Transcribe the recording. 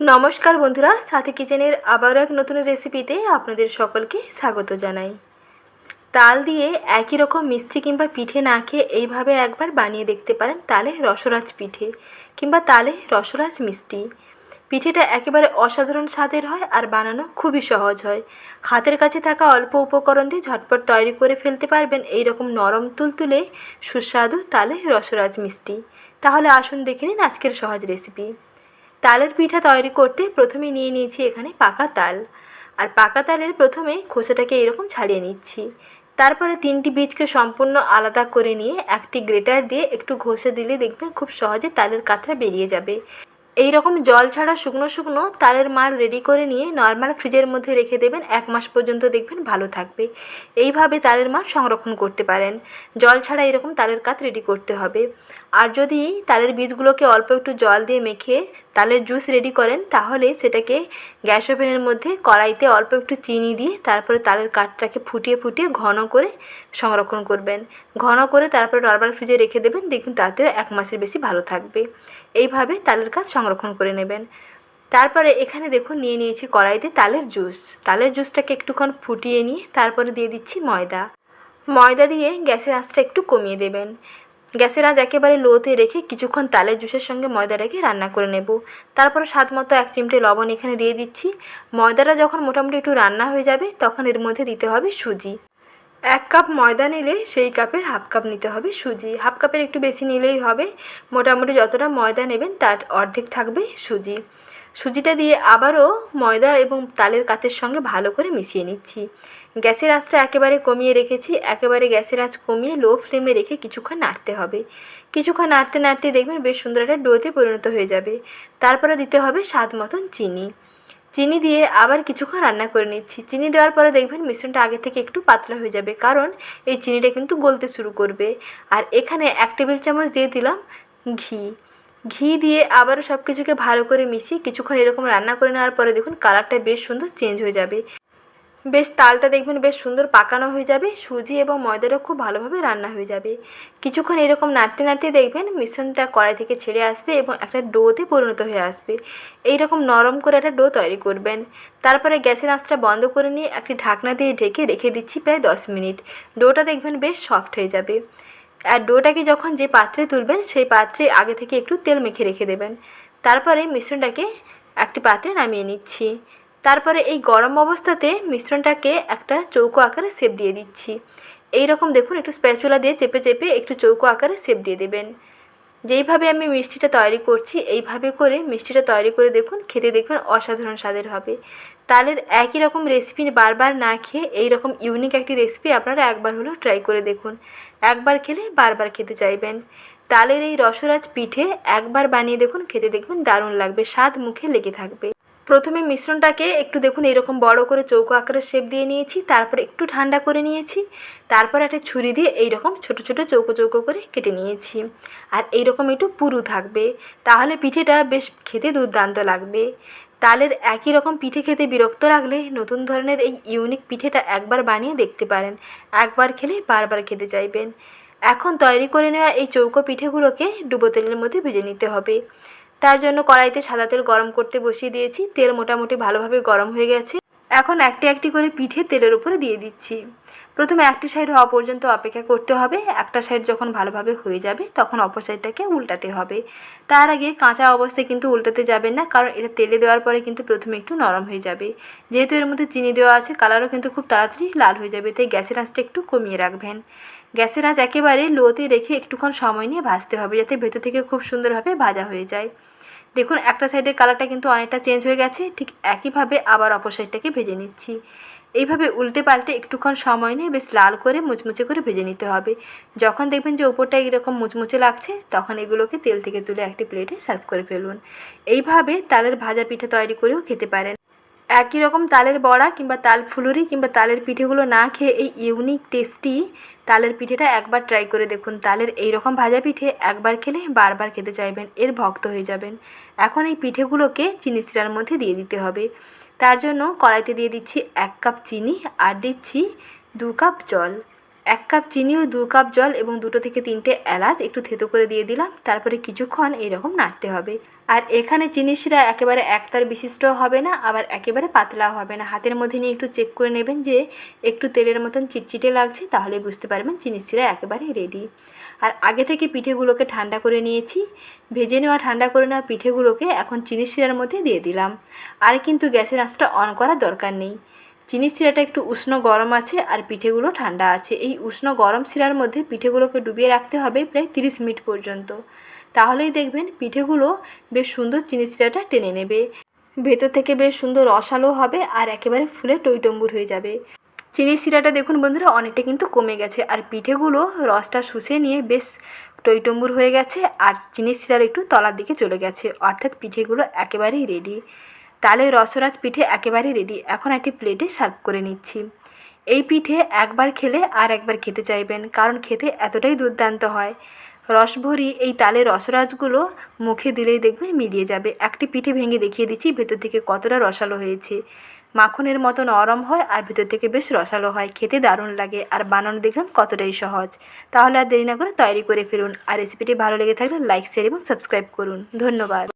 নমস্কার বন্ধুরা, সাথী কিচেনের আবারও এক নতুন রেসিপিতে আপনাদের সকলকে স্বাগত জানাই। তাল দিয়ে একই রকম মিষ্টি কিংবা পিঠে না খেয়ে এইভাবে একবার বানিয়ে দেখতে পারেন তালে রসরাজ পিঠে কিংবা তালে রসরাজ মিষ্টি। পিঠেটা একেবারে অসাধারণ স্বাদের হয় আর বানানো খুবই সহজ হয়। হাতের কাছে থাকা অল্প উপকরণ দিয়ে ঝটপট তৈরি করে ফেলতে পারবেন এই রকম নরম তুলতুলে সুস্বাদু তালে রসরাজ মিষ্টি। তাহলে আসুন দেখে নিন আজকের সহজ রেসিপি। তালের পিঠা তৈরি করতে প্রথমে নিয়ে নিয়েছি এখানে পাকা তাল। আর পাকা তালের প্রথমে খোসাটাকে এরকম ছাড়িয়ে নিচ্ছি। তারপরে 3টি বীজকে সম্পূর্ণ আলাদা করে নিয়ে একটি গ্রেটার দিয়ে একটু ঘষে দিলে দেখবেন খুব সহজে তালের কাতরা বেরিয়ে যাবে। এই রকম জল ছাড়া শুকনো শুকনো তালের মাড় রেডি করে নিয়ে নর্মাল ফ্রিজের মধ্যে রেখে দেবেন, 1 মাস পর্যন্ত দেখবেন ভালো থাকবে। এইভাবে তালের মাড় সংরক্ষণ করতে পারেন। জল ছাড়া এরকম তালের কাত রেডি করতে হবে। আর যদি তালের বীজগুলোকে অল্প একটু জল দিয়ে মেখে তালের জুস রেডি করেন, তাহলে সেটাকে গ্যাস ওভেনের মধ্যে কড়াইতে অল্প একটু চিনি দিয়ে তারপরে তালের কাঠটাকে ফুটিয়ে ফুটিয়ে ঘন করে সংরক্ষণ করবেন। ঘন করে তারপরে নর্মাল ফ্রিজে রেখে দেবেন, দেখুন তাতেও 1 মাসের বেশি ভালো থাকবে। এইভাবে তালের কাঠ সংরক্ষণ করে নেবেন। তারপরে এখানে দেখুন নিয়ে নিয়েছি কড়াইতে তালের জুস। তালের জুসটাকে একটুক্ষণ ফুটিয়ে নিয়ে তারপরে দিয়ে দিচ্ছি ময়দা। ময়দা দিয়ে গ্যাসের আঁচটা একটু কমিয়ে দেবেন। গ্যাসের আঁচ একেবারে লোতে রেখে কিছুক্ষণ তালের জুসের সঙ্গে ময়দাটাকে রান্না করে নেব। তারপরে স্বাদ মতো 1 চিমটে লবণ এখানে দিয়ে দিচ্ছি। ময়দাটা যখন মোটামুটি একটু রান্না হয়ে যাবে তখন এর মধ্যে দিতে হবে সুজি। 1 কাপ ময়দা নিলে সেই কাপের হাফ কাপ নিতে হবে সুজি। হাফ কাপের একটু বেশি নিলেই হবে। মোটামুটি যতটা ময়দা নেবেন তার অর্ধেক থাকবে সুজি। সুজিটা দিয়ে আবারও ময়দা এবং তালের কাতের সঙ্গে ভালো করে মিশিয়ে নিচ্ছি। গ্যাসের আঁচটা একেবারে কমিয়ে রেখেছি। একেবারে গ্যাসের আঁচ কমিয়ে লো ফ্লেমে রেখে কিছুক্ষণ নাড়তে হবে। কিছুক্ষণ নাড়তে নাড়তে দেখবেন বেশ সুন্দর একটা ডোতে পরিণত হয়ে যাবে। তারপরে দিতে হবে স্বাদ মতন চিনি। চিনি দিয়ে আবার কিছুক্ষণ রান্না করে নিচ্ছি। চিনি দেওয়ার পরে দেখবেন মিশ্রণটা আগে থেকে একটু পাতলা হয়ে যাবে, কারণ এই চিনিটা কিন্তু গলতে শুরু করবে। আর এখানে 1 টেবিল চামচ দিয়ে দিলাম ঘি। ঘি দিয়ে আবারও সব কিছুকে ভালো করে মিশিয়ে কিছুক্ষণ এরকম রান্না করে নেওয়ার পরে দেখুন কালারটা বেশ সুন্দর চেঞ্জ হয়ে যাবে। বেশ তালটা দেখবেন বেশ সুন্দর পাকানো হয়ে যাবে। সুজি এবং ময়দাটা খুব ভালোভাবে রান্না হয়ে যাবে। কিছুক্ষণ এরকম নাড়তে নাড়তে দেখবেন মিশ্রণটা কড়াই থেকে ছেড়ে আসবে এবং একটা ডোতে পরিণত হয়ে আসবে। এই রকম নরম করে একটা ডো তৈরি করবেন। তারপরে গ্যাসের আঁচটা বন্ধ করে নিয়ে একটি ঢাকনা দিয়ে ঢেকে রেখে দিচ্ছি প্রায় 10 মিনিট। ডোটা দেখবেন বেশ সফট হয়ে যাবে। আর ডোটাকে যখন যে পাত্রে তুলবেন সেই পাত্রে আগে থেকে একটু তেল মেখে রেখে দেবেন। তারপরে মিশ্রণটাকে একটি পাত্রে নামিয়ে নিচ্ছি। তারপরে এই গরম অবস্থাতে মিশ্রণটাকে একটা চৌকো আকারে শেপ দিয়ে দিচ্ছি। এই রকম দেখুন একটু স্প্যাচুলা দিয়ে চেপে চেপে একটু চৌকো আকারে শেপ দিয়ে দেবেন। যেইভাবে আমি মিষ্টিটা তৈরি করছি এইভাবে করে মিষ্টিটা তৈরি করে দেখুন, খেতে দেখবেন অসাধারণ স্বাদের হবে। তালের একই রকম রেসিপি বারবার না খেয়ে এই রকম ইউনিক একটি রেসিপি আপনারা একবার হলেও ট্রাই করে দেখুন। একবার খেলে বারবার খেতে চাইবেন। তালের এই রসরাজ পিঠে একবার বানিয়ে দেখুন, খেতে দেখবেন দারুণ লাগবে, স্বাদ মুখে লেগে থাকবে। প্রথমে মিশ্রণটাকে একটু দেখুন এরকম বড় করে চৌকো আকারের শেপ দিয়ে নিয়েছি। তারপরে একটু ঠান্ডা করে নিয়েছি। তারপর একটা ছুরি দিয়ে এইরকম ছোট ছোট চৌকো চৌকো করে কেটে নিয়েছি। আর এইরকম একটু পুরু থাকবে, তাহলে পিঠেটা বেশ খেতে দুর্দান্ত লাগবে। তালের একই রকম পিঠে খেতে বিরক্ত লাগলে নতুন ধরনের এই ইউনিক পিঠেটা একবার বানিয়ে দেখতে পারেন। একবার খেলে বারবার খেতে চাইবেন। এখন তৈরি করে নেওয়া এই চৌকো পিঠেগুলোকে ডুবো তেলের মধ্যে ভেজে নিতে হবে। তার জন্য কড়াইতে সাদা তেল গরম করতে বসিয়ে দিয়েছি। তেল মোটামুটি ভালোভাবে গরম হয়ে গেছে। এখন একটি একটি করে পিঠে তেলের উপরে দিয়ে দিচ্ছি। প্রথমে একটি সাইড হওয়া পর্যন্ত অপেক্ষা করতে হবে। একটা সাইড যখন ভালোভাবে হয়ে যাবে তখন অপর সাইডটাকে উল্টাতে হবে। তার আগে কাঁচা অবস্থায় কিন্তু উল্টাতে যাবেন না, কারণ এটা তেলে দেওয়ার পরে কিন্তু প্রথমে একটু নরম হয়ে যাবে। যেহেতু এর মধ্যে চিনি দেওয়া আছে, কালারও কিন্তু খুব তাড়াতাড়ি লাল হয়ে যাবে, তাই গ্যাসের আঁচটা একটু কমিয়ে রাখবেন। গ্যাসের আঁচ একেবারে লোতে রেখে একটুক্ষণ সময় নিয়ে ভাজতে হবে, যাতে ভেতর থেকে খুব সুন্দরভাবে ভাজা হয়ে যায়। দেখুন একটা সাইডের কালারটা কিন্তু অনেকটা চেঞ্জ হয়ে গেছে। ঠিক একইভাবে আবার অপর সাইডটাকে ভেজে নিচ্ছি। এইভাবে উল্টে পাল্টে একটুক্ষণ সময় নিয়ে বেশ লাল করে মুচমুচে করে ভেজে নিতে হবে। যখন দেখবেন যে উপরটা এরকম মুচমুচে লাগছে তখন এগুলোকে তেল থেকে তুলে একটি প্লেটে সার্ভ করে ফেলুন। এইভাবে তালের ভাজা পিঠে তৈরি করেও খেতে পারেন। একই রকম তালের বড়া কিংবা তাল ফুলুরি কিংবা তালের পিঠেগুলো না খেয়ে এই ইউনিক টেস্টি তালের পিঠেটা একবার ট্রাই করে দেখুন। তালের এই রকম ভাজা পিঠে একবার খেলে বারবার খেতে চাইবেন, এর ভক্ত হয়ে যাবেন। এখন এই পিঠেগুলোকে চিনি শিরার মধ্যে দিয়ে দিতে হবে। তার জন্য কড়াইতে দিয়ে দিচ্ছি 1 কাপ চিনি আর দিচ্ছি 2 কাপ জল। 1 কাপ চিনি ও 2 কাপ জল এবং 2 থেকে 3টে এলাচ একটু থেতো করে দিয়ে দিলাম। তারপরে কিছুক্ষণ এইরকম নাড়তে হবে। আর এখানে চিনি শিরা একেবারে একতার বিশিষ্ট হবে না, আবার একেবারে পাতলা হবে না। হাতের মধ্যে নিয়ে একটু চেক করে নেবেন যে একটু তেলের মতন চিটচিটে লাগছে, তাহলে বুঝতে পারবেন চিনি শিরা একেবারে রেডি। আর আগে থেকে পিঠেগুলোকে ঠান্ডা করে নিয়েছি। ভেজে নেওয়া ঠান্ডা করে নেওয়া পিঠেগুলোকে এখন চিনি শিরার মধ্যে দিয়ে দিলাম। আর কিন্তু গ্যাসের আঁচটা অন করার দরকার নেই। চিনি শিরাটা একটু উষ্ণ গরম আছে আর পিঠেগুলো ঠান্ডা আছে। এই উষ্ণ গরম শিরার মধ্যে পিঠেগুলোকে ডুবিয়ে রাখতে হবে প্রায় 30 মিনিট পর্যন্ত। তাহলেই দেখবেন পিঠেগুলো বেশ সুন্দর চিনি শিরাটা টেনে নেবে, ভেতর থেকে বেশ সুন্দর রসালো হবে আর একেবারে ফুলে টইটম্বুর হয়ে যাবে। চিনি শিরাটা দেখুন বন্ধুরা অনেকটা কিন্তু কমে গেছে, আর পিঠেগুলো রসটা শুষে নিয়ে বেশ টইটম্বুর হয়ে গেছে আর চিনি শিরার একটু তলার দিকে চলে গেছে, অর্থাৎ পিঠেগুলো একেবারেই রেডি। তালের রসরাজ পিঠে একেবারেই রেডি। এখন একটি প্লেটে সার্ভ করে নিচ্ছি। এই পিঠে একবার খেলে আর একবার খেতে চাইবেন, কারণ খেতে এতটাই দুর্দান্ত হয়। রসভরি এই তালের রসরাজগুলো মুখে দিলেই দেখবেন মিলিয়ে যাবে। একটি পিঠে ভেঙে দেখিয়ে দিচ্ছি ভেতর থেকে কতটা রসালো হয়েছে। মাখনের মতো নরম হয় আর ভেতর থেকে বেশ রসালো হয়, খেতে দারুণ লাগে। আর বানানো দেখলাম কতটাই সহজ। তাহলে আর দেরি না করে তৈরি করে ফেলুন। আর রেসিপিটি ভালো লেগে থাকলে লাইক, শেয়ার এবং সাবস্ক্রাইব করুন। ধন্যবাদ।